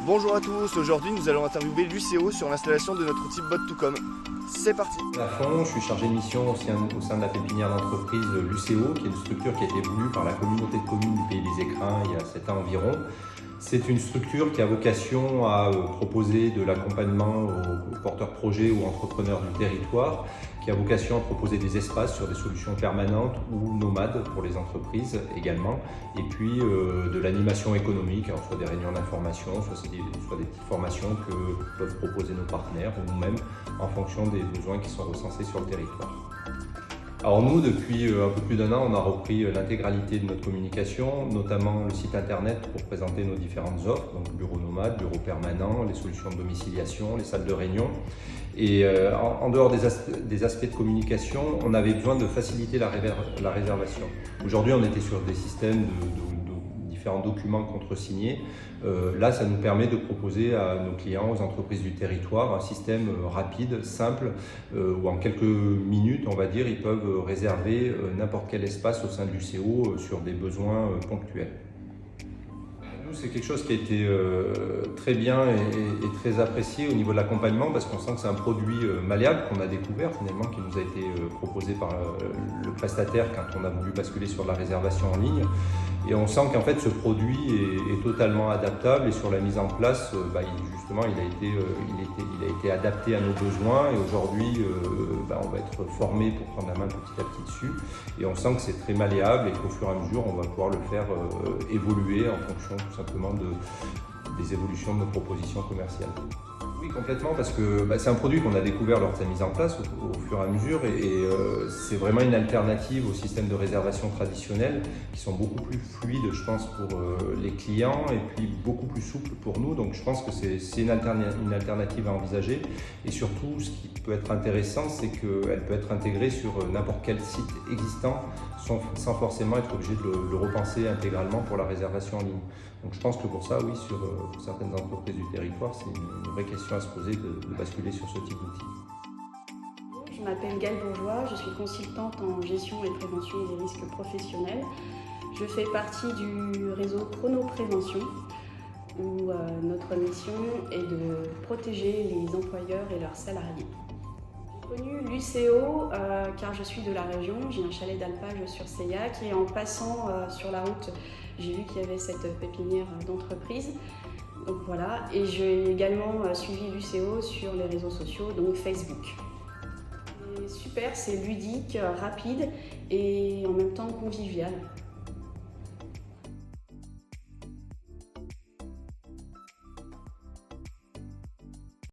Bonjour à tous, aujourd'hui nous allons interviewer l'UCO sur l'installation de notre outil Bot2Com. C'est parti. À fond, je suis chargé de mission au sein de la pépinière d'entreprise l'UCO, qui est une structure qui a été voulue par la communauté de communes du Pays des Écrins il y a 7 ans environ. C'est une structure qui a vocation à proposer de l'accompagnement aux porteurs projets ou entrepreneurs du territoire, qui a vocation à proposer des espaces sur des solutions permanentes ou nomades pour les entreprises également, et puis de l'animation économique, alors soit des réunions d'information, soit des petites formations que peuvent proposer nos partenaires ou nous-mêmes en fonction des besoins qui sont recensés sur le territoire. Alors nous, depuis un peu plus d'1 an, on a repris l'intégralité de notre communication, notamment le site internet pour présenter nos différentes offres, donc bureau nomade, bureau permanent, les solutions de domiciliation, les salles de réunion. Et en dehors des aspects de communication, on avait besoin de faciliter la réservation. Aujourd'hui, on était sur des systèmes de différents documents contresignés. Là, ça nous permet de proposer à nos clients, aux entreprises du territoire, un système rapide, simple, où en quelques minutes, on va dire, ils peuvent réserver n'importe quel espace au sein de l'UCO sur des besoins ponctuels. Nous, c'est quelque chose qui a été très bien et très apprécié au niveau de l'accompagnement, parce qu'on sent que c'est un produit malléable qu'on a découvert finalement, qui nous a été proposé par le prestataire quand on a voulu basculer sur la réservation en ligne. Et on sent qu'en fait ce produit est totalement adaptable, et sur la mise en place, justement il a été adapté à nos besoins, et aujourd'hui on va être formé pour prendre la main petit à petit dessus, et on sent que c'est très malléable et qu'au fur et à mesure on va pouvoir le faire évoluer en fonction tout simplement des évolutions de nos propositions commerciales. Oui, complètement, parce que c'est un produit qu'on a découvert lors de sa mise en place au fur et à mesure, et c'est vraiment une alternative au système de réservation traditionnel, qui sont beaucoup plus fluides, je pense, pour les clients, et puis beaucoup plus souples pour nous. Donc je pense que c'est une alternative à envisager, et surtout ce qui peut être intéressant, c'est qu'elle peut être intégrée sur n'importe quel site existant sans forcément être obligé de le repenser intégralement pour la réservation en ligne. Donc je pense que pour ça, oui, pour certaines entreprises du territoire, c'est une vraie question à se poser de basculer sur ce type d'outil. Je m'appelle Gaëlle Bourgeois, je suis consultante en gestion et prévention des risques professionnels. Je fais partie du réseau Chronoprévention, où notre mission est de protéger les employeurs et leurs salariés. J'ai connu l'UCO car je suis de la région, j'ai un chalet d'alpage sur Seillac, et en passant sur la route, j'ai vu qu'il y avait cette pépinière d'entreprise. Donc voilà, et j'ai également suivi l'UCO sur les réseaux sociaux, donc Facebook. C'est super, c'est ludique, rapide et en même temps convivial.